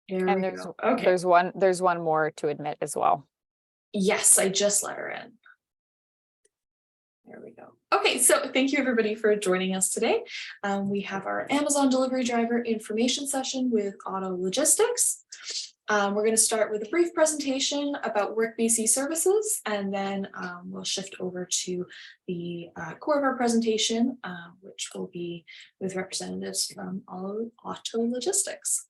There And we go. Okay. there's one more to admit as well. Yes, I just let her in. There we go. Okay, so thank you everybody for joining us today. We have our Amazon delivery driver information session with Auto Logistics. We're going to start with a brief presentation about WorkBC services, and then we'll shift over to the core of our presentation, which will be with representatives from Auto Logistics.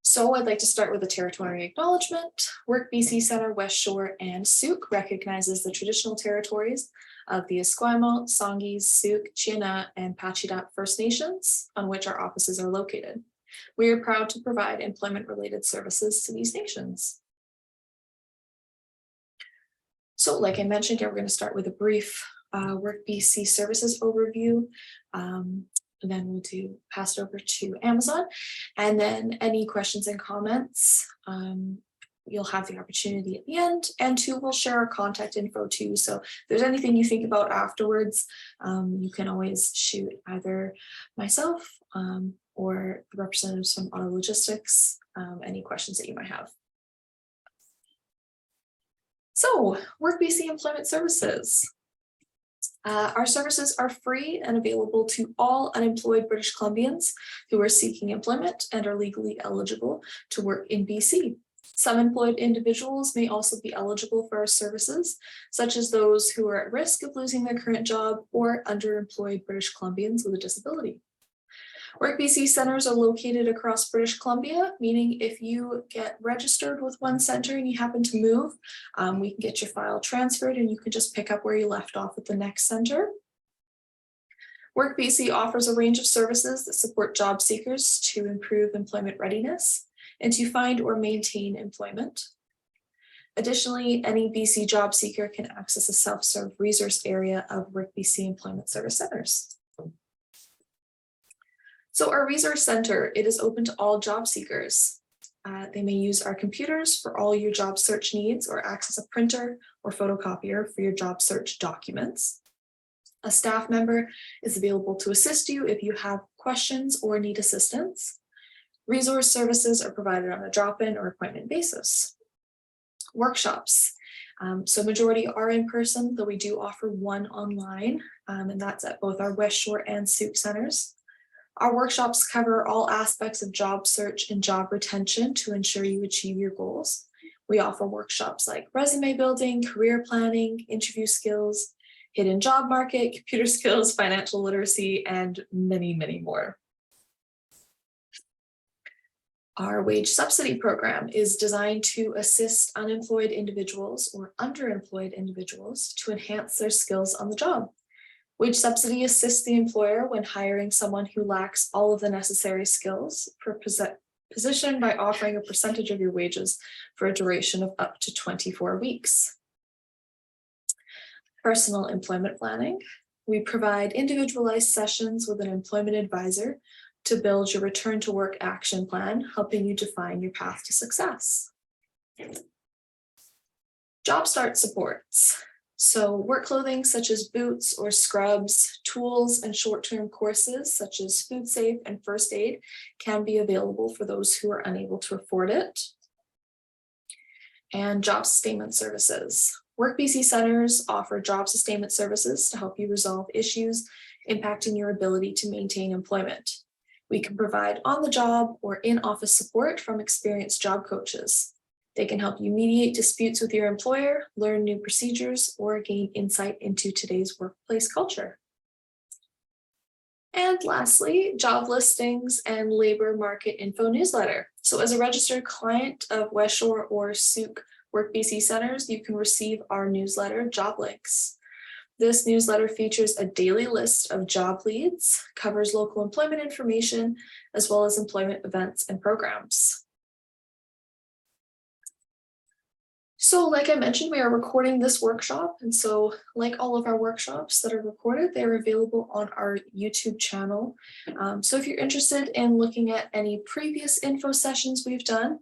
So I'd like to start with a territory acknowledgement. WorkBC Center, West Shore, and Sooke recognizes the traditional territories of the Esquimalt, Songhees, Sooke, Chinook, and Pacheedaht First Nations, on which our offices are located. We are proud to provide employment-related services to these nations. So like I mentioned, here we're going to start with a brief WorkBC services overview. And then we'll pass it over to Amazon. And then any questions and comments, you'll have the opportunity at the end. And two, we'll share our contact info too. So if there's anything you think about afterwards, you can always shoot either myself or the representatives from Auto Logistics, any questions that you might have. So WorkBC Employment Services. Our services are free and available to all unemployed British Columbians who are seeking employment and are legally eligible to work in BC. Some employed individuals may also be eligible for our services, such as those who are at risk of losing their current job or underemployed British Columbians with a disability. WorkBC centers are located across British Columbia, meaning if you get registered with one center and you happen to move, we can get your file transferred and you can just pick up where you left off at the next center. WorkBC offers a range of services that support job seekers to improve employment readiness and to find or maintain employment. Additionally, any BC job seeker can access a self-serve resource area of WorkBC Employment Service Centers. So our resource center, it is open to all job seekers. They may use our computers for all your job search needs or access a printer or photocopier for your job search documents. A staff member is available to assist you if you have questions or need assistance. Resource services are provided on a drop-in or appointment basis. Workshops. So majority are in person, though we do offer one online, and that's at both our West Shore and Sooke centers. Our workshops cover all aspects of job search and job retention to ensure you achieve your goals. We offer workshops like resume building, career planning, interview skills, hidden job market, computer skills, financial literacy, and many, many more. Our wage subsidy program is designed to assist unemployed individuals or underemployed individuals to enhance their skills on the job. Wage subsidy assists the employer when hiring someone who lacks all of the necessary skills for a position by offering a percentage of your wages for a duration of up to 24 weeks. Personal employment planning. We provide individualized sessions with an employment advisor to build your return to work action plan, helping you define your path to success. Job start supports. So work clothing such as boots or scrubs, tools, and short-term courses such as food safe and first aid can be available for those who are unable to afford it. And job sustainment services. WorkBC centers offer job sustainment services to help you resolve issues impacting your ability to maintain employment. We can provide on-the-job or in-office support from experienced job coaches. They can help you mediate disputes with your employer, learn new procedures, or gain insight into today's workplace culture. And lastly, job listings and labor market info newsletter. So as a registered client of West Shore or Sooke WorkBC centers, you can receive our newsletter, Job Links. This newsletter features a daily list of job leads, covers local employment information, as well as employment events and programs. So like I mentioned, we are recording this workshop. And so like all of our workshops that are recorded, they're available on our YouTube channel. So if you're interested in looking at any previous info sessions we've done,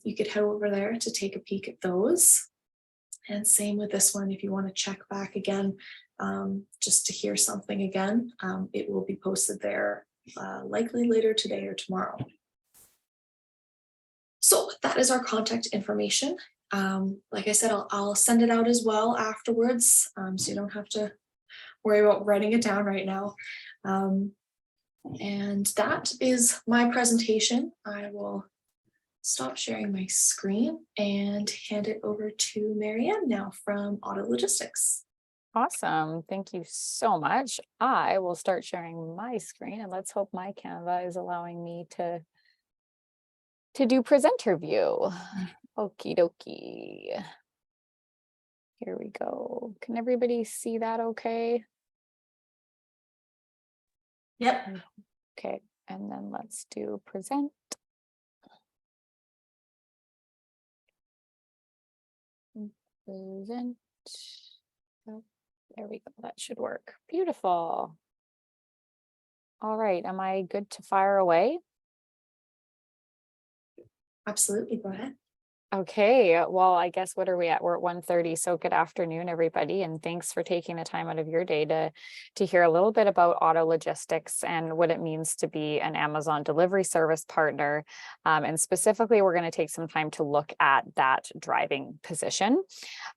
you could head over there to take a peek at those. And same with this one, if you want to check back again, just to hear something again, it will be posted there likely later today or tomorrow. So that is our contact information. Like I said, I'll send it out as well afterwards, so you don't have to worry about writing it down right now. And that is my presentation. I will stop sharing my screen and hand it over to Marianne now from Auto Logistics. Awesome. Thank you so much. I will start sharing my screen, and let's hope my Canva is allowing me to do presenter view. Okie dokie. Here we go. Can everybody see that okay? Yep. Okay, and then let's do present. Present. Oh, there we go. That should work. Beautiful. All right. Am I good to fire away? Absolutely. Go ahead. Okay, well, I guess what are we at? We're at 1:30. So good afternoon, everybody, and thanks for taking the time out of your day to hear a little bit about Auto Logistics and what it means to be an Amazon delivery service partner. And specifically, we're going to take some time to look at that driving position.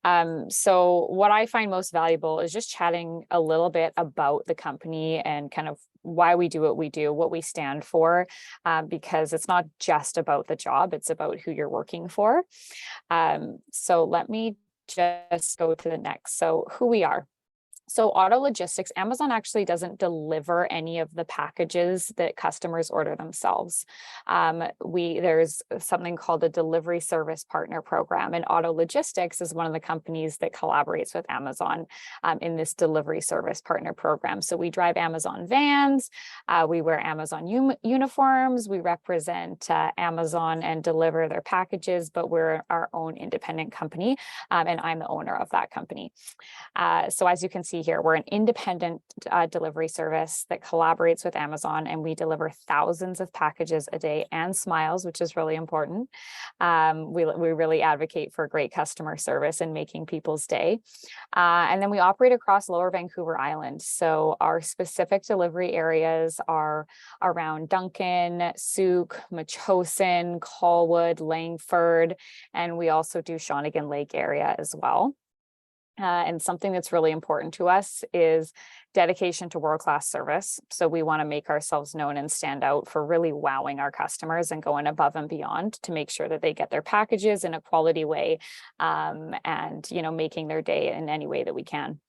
So what I find most valuable is just chatting a little bit about the company and kind of why we do what we do, what we stand for, because it's not just about the job, it's about who you're working for. So let me just go to the next. So who we are. So Auto Logistics, Amazon actually doesn't deliver any of the packages that customers order themselves. There's something called a delivery service partner program, and Auto Logistics is one of the companies that collaborates with Amazon in this delivery service partner program. So we drive Amazon vans, we wear Amazon uniforms, we represent Amazon and deliver their packages, but we're our own independent company, and I'm the owner of that company. So as you can see here, we're an independent delivery service that collaborates with Amazon, and we deliver thousands of packages a day and smiles, which is really important. We really advocate for great customer service and making people's day. And then we operate across Lower Vancouver Island. So our specific delivery areas are around Duncan, Souk, Metchosin, Colwood, Langford, and we also do Shawnigan Lake area as well. And something that's really important to us is dedication to world-class service. So we want to make ourselves known and stand out for really wowing our customers and going above and beyond to make sure that they get their packages in a quality way, and making their day in any way that we can.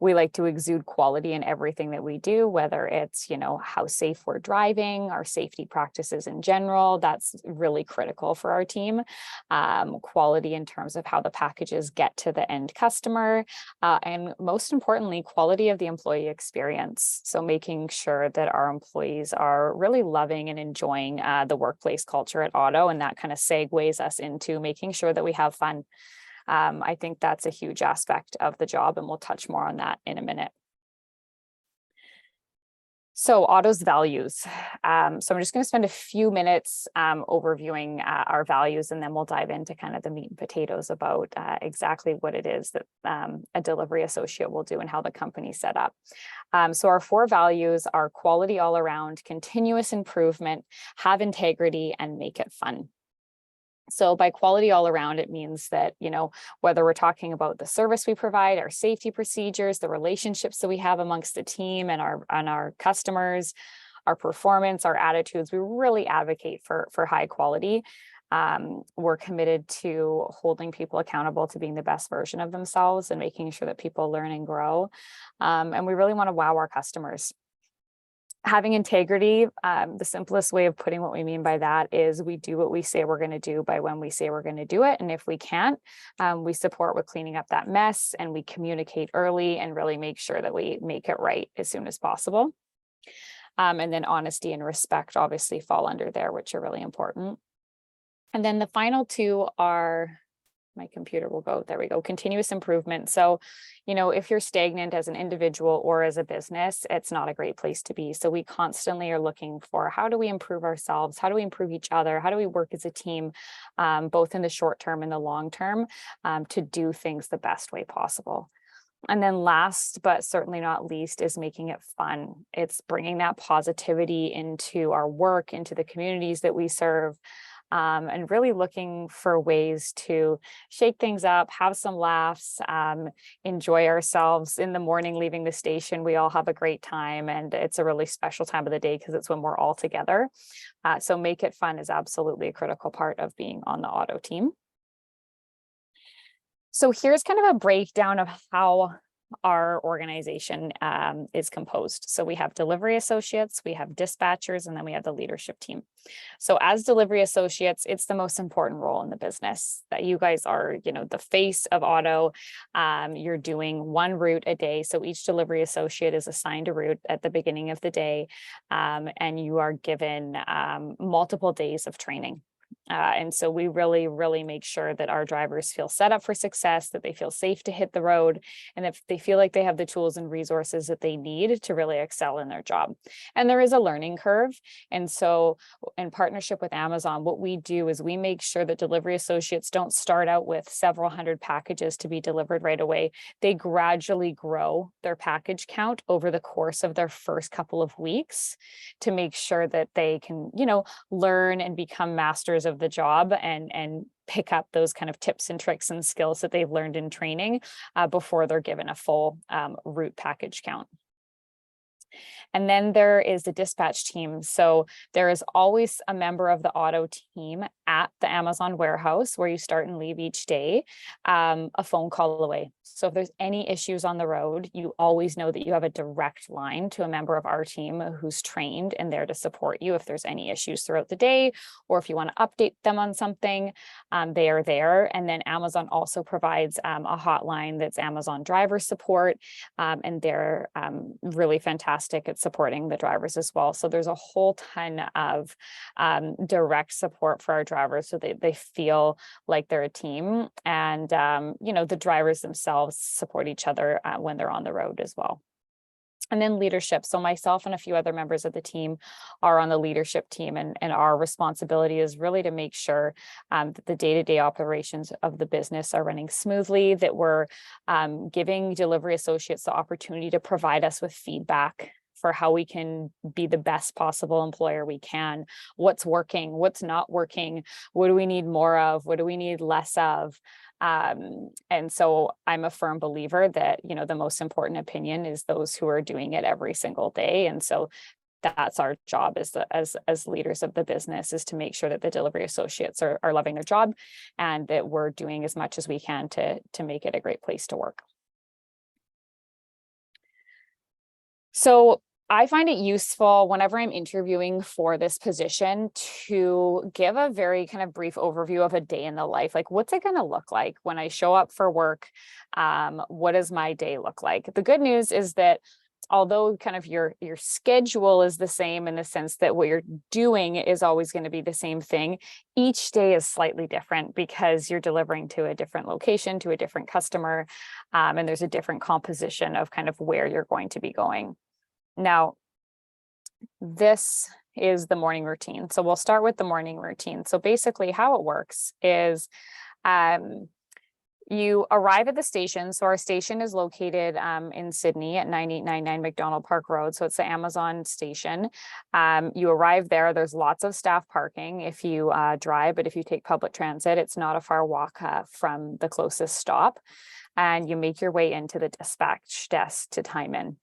We like to exude quality in everything that we do, whether it's how safe we're driving, our safety practices in general. That's really critical for our team. Quality in terms of how the packages get to the end customer, and most importantly, quality of the employee experience. So making sure that our employees are really loving and enjoying the workplace culture at Auto, and that kind of segues us into making sure that we have fun. I think that's a huge aspect of the job, and we'll touch more on that in a minute. So Auto's values. So I'm just going to spend a few minutes overviewing our values, and then we'll dive into kind of the meat and potatoes about exactly what it is that a delivery associate will do and how the company's set up. So our 4 values are quality all around, continuous improvement, have integrity, and make it fun. So by quality all around, it means that, whether we're talking about the service we provide, our safety procedures, the relationships that we have amongst the team and our customers, our performance, our attitudes, we really advocate for high quality. We're committed to holding people accountable to being the best version of themselves and making sure that people learn and grow. And we really want to wow our customers. Having integrity, the simplest way of putting what we mean by that is we do what we say we're going to do by when we say we're going to do it. And if we can't, we support with cleaning up that mess, and we communicate early and really make sure that we make it right as soon as possible. And then honesty and respect obviously fall under there, which are really important. And then the final 2 are, my computer will go, there we go, continuous improvement. So, if you're stagnant as an individual or as a business, it's not a great place to be. So we constantly are looking for, how do we improve ourselves? How do we improve each other? How do we work as a team, both in the short term and the long term, to do things the best way possible? And then last, but certainly not least, is making it fun. It's bringing that positivity into our work, into the communities that we serve. and really looking for ways to shake things up, have some laughs, enjoy ourselves in the morning, leaving the station. We all have a great time, and it's a really special time of the day because it's when we're all together. So make it fun is absolutely a critical part of being on the auto team. So here's kind of a breakdown of how our organization is composed. So we have delivery associates, we have dispatchers, and then we have the leadership team. So as delivery associates, it's the most important role in the business that you guys are, the face of auto. You're doing one route a day. So each delivery associate is assigned a route at the beginning of the day, and you are given multiple days of training. And so we really, really make sure that our drivers feel set up for success, that they feel safe to hit the road, and if they feel like they have the tools and resources that they need to really excel in their job. And there is a learning curve. And so in partnership with Amazon, what we do is we make sure that delivery associates don't start out with several hundred packages to be delivered right away. They gradually grow their package count over the course of their first couple of weeks to make sure that they can, learn and become masters of the job and pick up those kind of tips and tricks and skills that they've learned in training before they're given a full route package count. And then there is the dispatch team. So there is always a member of the auto team at the Amazon warehouse where you start and leave each day, a phone call away. So if there's any issues on the road, you always know that you have a direct line to a member of our team who's trained and there to support you if there's any issues throughout the day, or if you want to update them on something, they are there. And then Amazon also provides a hotline that's Amazon driver support, and they're really fantastic at supporting the drivers as well. So there's a whole ton of direct support for our drivers so they feel like they're a team, and the drivers themselves support each other when they're on the road as well. And then leadership. So myself and a few other members of the team are on the leadership team, and our responsibility is really to make sure that the day-to-day operations of the business are running smoothly, that we're giving delivery associates the opportunity to provide us with feedback for how we can be the best possible employer we can. What's working, what's not working, what do we need more of, what do we need less of? And so I'm a firm believer that, the most important opinion is those who are doing it every single day. And so that's our job as leaders of the business, is to make sure that the delivery associates are loving their job and that we're doing as much as we can to make it a great place to work. So I find it useful whenever I'm interviewing for this position to give a very kind of brief overview of a day in the life. Like, what's it going to look like when I show up for work? What does my day look like? The good news is that although kind of your schedule is the same in the sense that what you're doing is always going to be the same thing, each day is slightly different because you're delivering to a different location, to a different customer, and there's a different composition of kind of where you're going to be going. Now, this is the morning routine. So we'll start with the morning routine. So basically how it works is you arrive at the station. So our station is located in Sydney at 9899 McDonald Park Road. So it's the Amazon station. You arrive there. There's lots of staff parking if you drive, but if you take public transit, it's not a far walk from the closest stop. And you make your way into the dispatch desk to time in.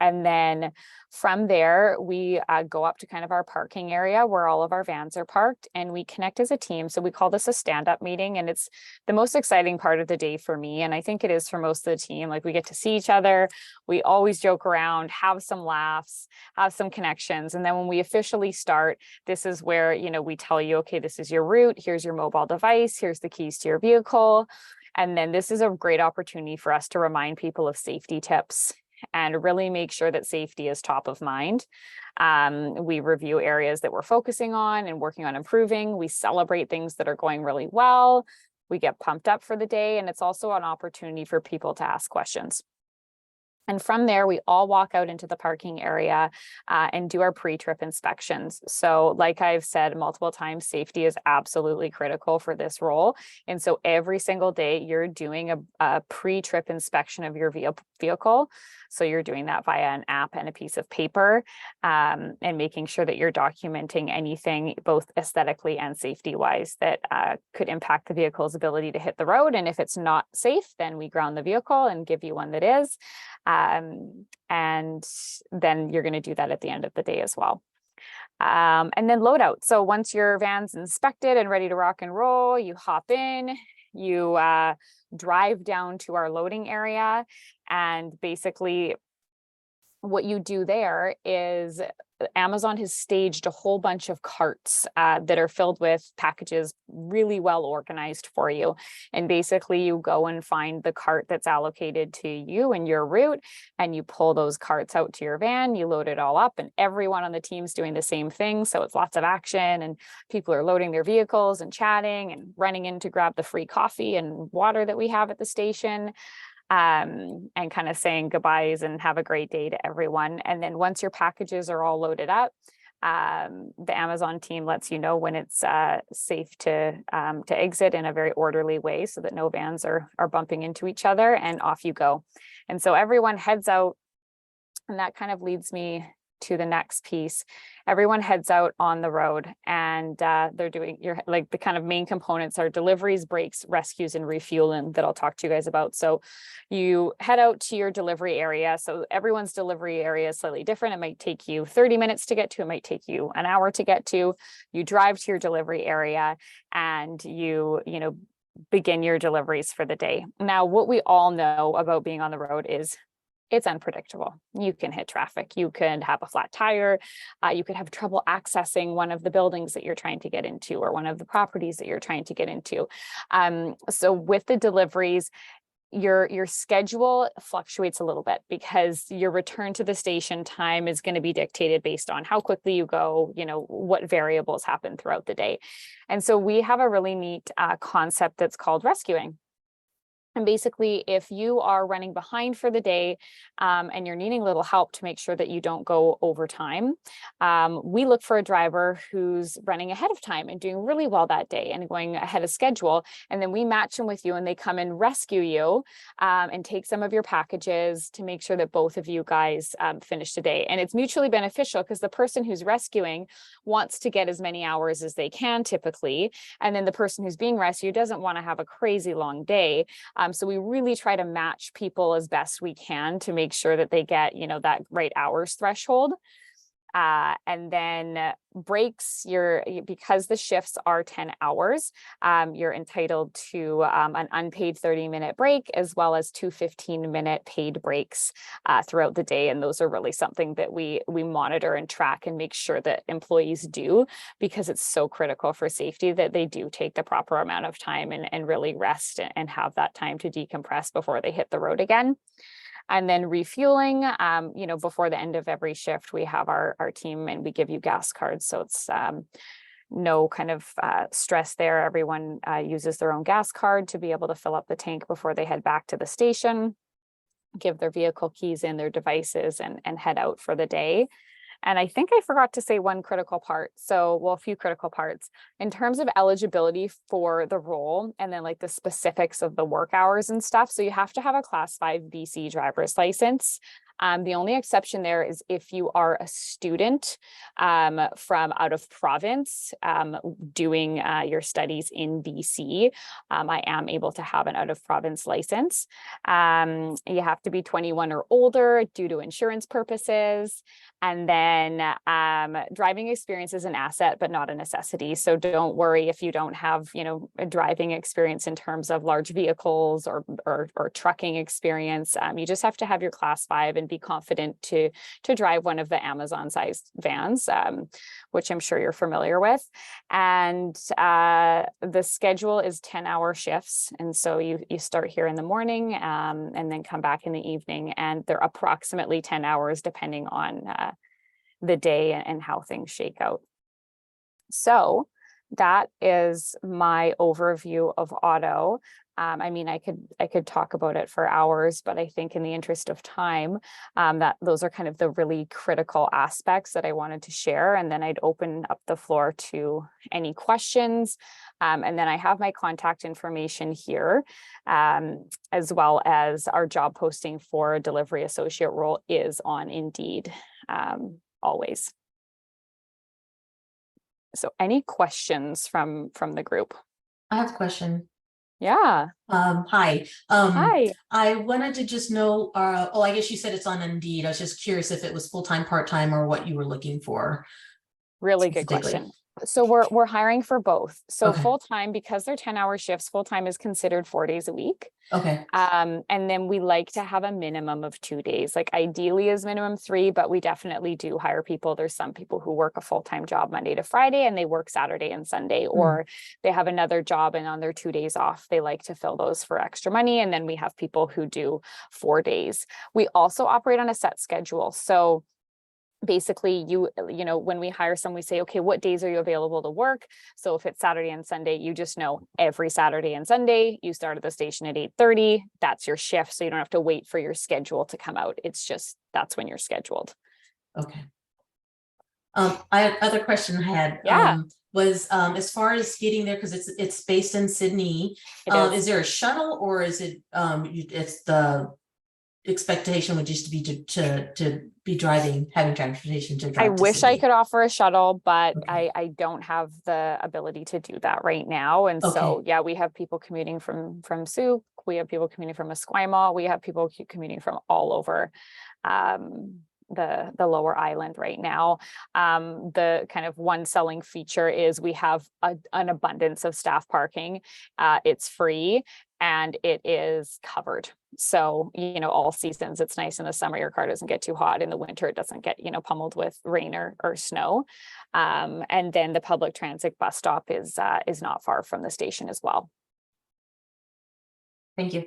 And then from there, we go up to kind of our parking area where all of our vans are parked, and we connect as a team. So we call this a stand-up meeting, and it's the most exciting part of the day for me. And I think it is for most of the team. Like, we get to see each other. We always joke around, have some laughs, have some connections. And then when we officially start, this is where, we tell you, okay, this is your route. Here's your mobile device. Here's the keys to your vehicle. And then this is a great opportunity for us to remind people of safety tips and really make sure that safety is top of mind. We review areas that we're focusing on and working on improving. We celebrate things that are going really well. We get pumped up for the day, and it's also an opportunity for people to ask questions. And from there, we all walk out into the parking area and do our pre-trip inspections. So like I've said multiple times, safety is absolutely critical for this role. And so every single day you're doing a pre-trip inspection of your vehicle. So you're doing that via an app and a piece of paper, and making sure that you're documenting anything both aesthetically and safety wise that could impact the vehicle's ability to hit the road. And if it's not safe, then we ground the vehicle and give you one that is. And then you're going to do that at the end of the day as well. And then loadout. So once your van's inspected and ready to rock and roll, you hop in, you drive down to our loading area, and basically what you do there is Amazon has staged a whole bunch of carts that are filled with packages, really well organized for you. And basically you go and find the cart that's allocated to you and your route, and you pull those carts out to your van, you load it all up, and everyone on the team's doing the same thing. So it's lots of action, and people are loading their vehicles and chatting and running in to grab the free coffee and water that we have at the station. And kind of saying goodbyes and have a great day to everyone. And then once your packages are all loaded up, the Amazon team lets you know when it's safe to exit in a very orderly way so that no vans are bumping into each other, and off you go. And so everyone heads out, and that kind of leads me to the next piece. Everyone heads out on the road, and they're doing the kind of main components are deliveries, breaks, rescues, and refueling that I'll talk to you guys about. So you head out to your delivery area. So everyone's delivery area is slightly different. It might take you 30 minutes to get to, it might take you an hour to get to. You drive to your delivery area, and you begin your deliveries for the day. Now, what we all know about being on the road is it's unpredictable. You can hit traffic, you can have a flat tire, you could have trouble accessing one of the buildings that you're trying to get into, or one of the properties that you're trying to get into. So with the deliveries, your schedule fluctuates a little bit, because your return to the station time is going to be dictated based on how quickly you go, what variables happen throughout the day. And so we have a really neat concept that's called rescuing. And basically, if you are running behind for the day and you're needing a little help to make sure that you don't go over time, we look for a driver who's running ahead of time and doing really well that day and going ahead of schedule. And then we match them with you, and they come and rescue you and take some of your packages to make sure that both of you guys finish the day. And it's mutually beneficial, because the person who's rescuing wants to get as many hours as they can typically. And then the person who's being rescued doesn't want to have a crazy long day. So we really try to match people as best we can to make sure that they get, that right hours threshold. And then breaks, because the shifts are 10 hours, you're entitled to an unpaid 30-minute break, as well as 2 15-minute paid breaks throughout the day. And those are really something that we monitor and track and make sure that employees do, because it's so critical for safety that they do take the proper amount of time and really rest and have that time to decompress before they hit the road again. And then refueling, before the end of every shift, we have our team, and we give you gas cards. So it's no kind of stress there. Everyone uses their own gas card to be able to fill up the tank before they head back to the station, give their vehicle keys in, their devices, and head out for the day. And I think I forgot to say one critical part. A few critical parts in terms of eligibility for the role, and then like the specifics of the work hours and stuff. So you have to have a Class 5 BC driver's license. The only exception there is if you are a student from out of province doing your studies in BC. I am able to have an out of province license. You have to be 21 or older due to insurance purposes. And then driving experience is an asset, but not a necessity. So don't worry if you don't have, a driving experience in terms of large vehicles or trucking experience. You just have to have your Class 5 and be confident to drive one of the Amazon-sized vans, which I'm sure you're familiar with. And the schedule is 10-hour shifts. And so you start here in the morning and then come back in the evening. And they're approximately 10 hours depending on the day and how things shake out. So that is my overview of auto. I mean, I could talk about it for hours, but I think in the interest of time, that those are kind of the really critical aspects that I wanted to share. And then I'd open up the floor to any questions. And then I have my contact information here, as well as our job posting for a delivery associate role is on Indeed, always. So any questions from the group? I have a question. Yeah. Hi. Hi. I wanted to just know, I guess you said it's on Indeed. I was just curious if it was full-time, part-time, or what you were looking for. Really good Specifically. question. So we're hiring for both. So Okay. full-time, because they're 10-hour shifts, full-time is considered 4 days a week. Okay. And then we like to have a minimum of 2 days, like ideally is minimum 3, but we definitely do hire people. There's some people who work a full-time job Monday to Friday and they work Saturday and Sunday, or they have another job and on their 2 days off, they like to fill those for extra money. And then we have people who do 4 days. We also operate on a set schedule. So basically you know, when we hire someone, we say, okay, what days are you available to work? So if it's Saturday and Sunday, you just know every Saturday and Sunday, you start at the station at 8:30, that's your shift. So you don't have to wait for your schedule to come out. It's just, that's when you're scheduled. Okay. Other question I had, Yeah. Was, as far as getting there, because it's based in Sydney, is there a shuttle, or is it, it's the expectation would just be to be driving, having transportation to drive I to wish I Sydney? could offer a shuttle, but Okay. I don't have the ability to do that right now. And so, yeah, we have people commuting from Sioux, we have people commuting from Esquimalt, we have people commuting from all over the lower island right now. The kind of one selling feature is we have an abundance of staff parking. It's free and it is covered. So, you know, all seasons, it's nice in the summer, your car doesn't get too hot. In the winter, it doesn't get, you know, pummeled with rain or snow. And then the public transit bus stop is not far from the station as well. Thank you.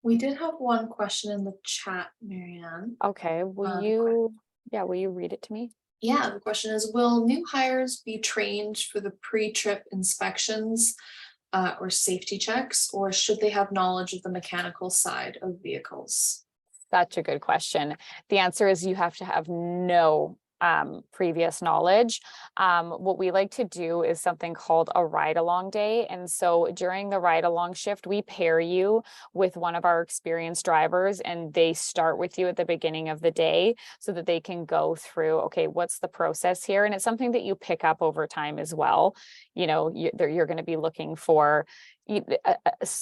We did have one question in the chat, Marianne. Okay, will you read it to me? Yeah, the question is, will new hires be trained for the pre-trip inspections or safety checks, or should they have knowledge of the mechanical side of vehicles? Such a good question. The answer is you have to have no previous knowledge. What we like to do is something called a ride along day. And so during the ride along shift, we pair you with one of our experienced drivers, and they start with you at the beginning of the day so that they can go through, okay, what's the process here? And it's something that you pick up over time as well. You know, you're going to be looking for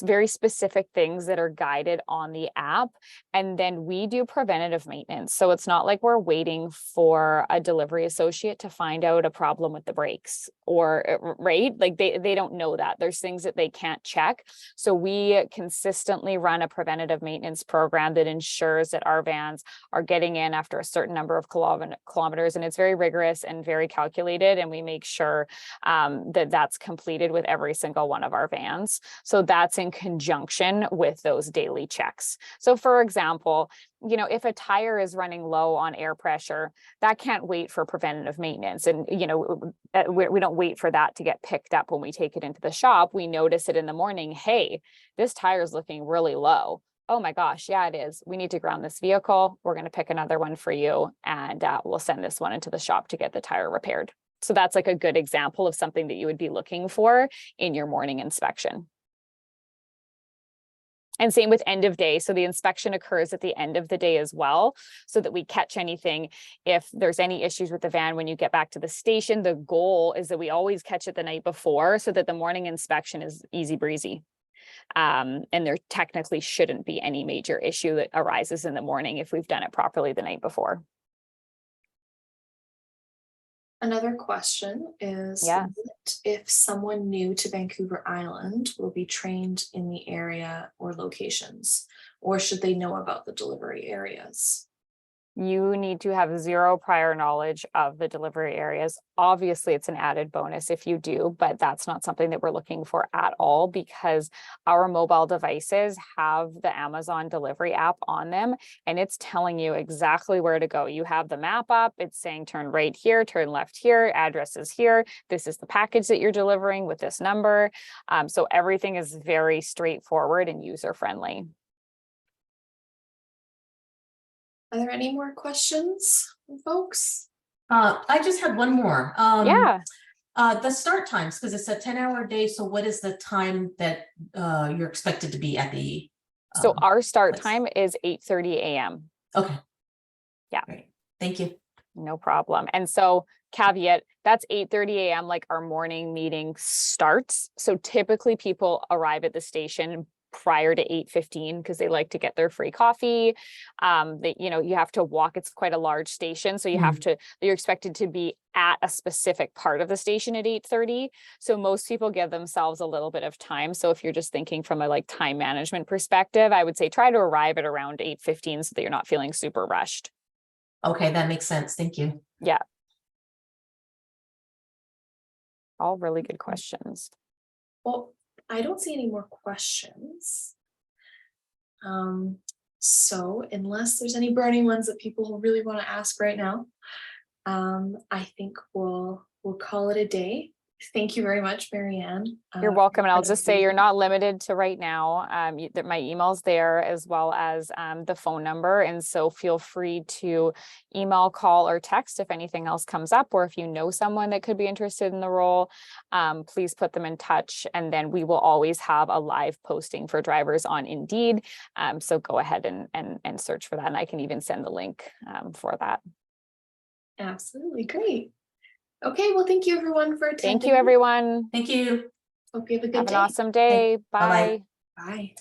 very specific things that are guided on the app. And then we do preventative maintenance. So it's not like we're waiting for a delivery associate to find out a problem with the brakes, or right, like they don't know that. There's things that they can't check. So we consistently run a preventative maintenance program that ensures that our vans are getting in after a certain number of kilometers, and it's very rigorous and very calculated, and we make sure that that's completed with every single one of our vans. So that's in conjunction with those daily checks. So for example, you know, if a tire is running low on air pressure, that can't wait for preventative maintenance. And, you know, we don't wait for that to get picked up when we take it into the shop. We notice it in the morning. Hey, this tire is looking really low. Oh my gosh, yeah, it is. We need to ground this vehicle. We're going to pick another one for you, and we'll send this one into the shop to get the tire repaired. So that's like a good example of something that you would be looking for in your morning inspection. And same with end of day. So the inspection occurs at the end of the day as well, so that we catch anything. If there's any issues with the van when you get back to the station, the goal is that we always catch it the night before, so that the morning inspection is easy breezy. And there technically shouldn't be any major issue that arises in the morning if we've done it properly the night before. Another question is, what if someone new to Vancouver Island will be trained in the area or locations, or should they know about the delivery areas? you need to have zero prior knowledge of the delivery areas. Obviously, it's an added bonus if you do, but that's not something that we're looking for at all, because our mobile devices have the Amazon delivery app on them, and it's telling you exactly where to go. You have the map up, it's saying turn right here, turn left here, address is here, this is the package that you're delivering with this number. So everything is very straightforward and user-friendly. Are there any more questions, folks? I just had one more. Yeah. The start times, because it's a 10-hour day. So what is the time that you're expected to be at the? So our start place? time is 8:30 a.m. Okay. Yeah. Great. Thank you. No problem. And so caveat, that's 8:30 a.m. like our morning meeting starts. So typically people arrive at the station prior to 8:15 because they like to get their free coffee. You have to walk. It's quite a large station. So you're expected to be at a specific part of the station at 8:30. So most people give themselves a little bit of time. So if you're just thinking from a like time management perspective, I would say try to arrive at around 8:15 so that you're not feeling super rushed. Okay, that makes sense. Thank you. Yeah. All really good questions. Well, I don't see any more questions. So unless there's any burning ones that people really want to ask right now, I think we'll call it a day. Thank you very much, Marianne. You're welcome. And I'll just say you're not limited to right now. That my email's there as well as the phone number. And so feel free to email, call, or text if anything else comes up, or if you know someone that could be interested in the role, please put them in touch. And then we will always have a live posting for drivers on Indeed. So go ahead and search for that. And I can even send the link for that. Absolutely great. Okay, well, thank you everyone for attending. Thank you, everyone. Thank you. Hope you have a good Have day. an awesome day. Bye-bye. Bye. Bye.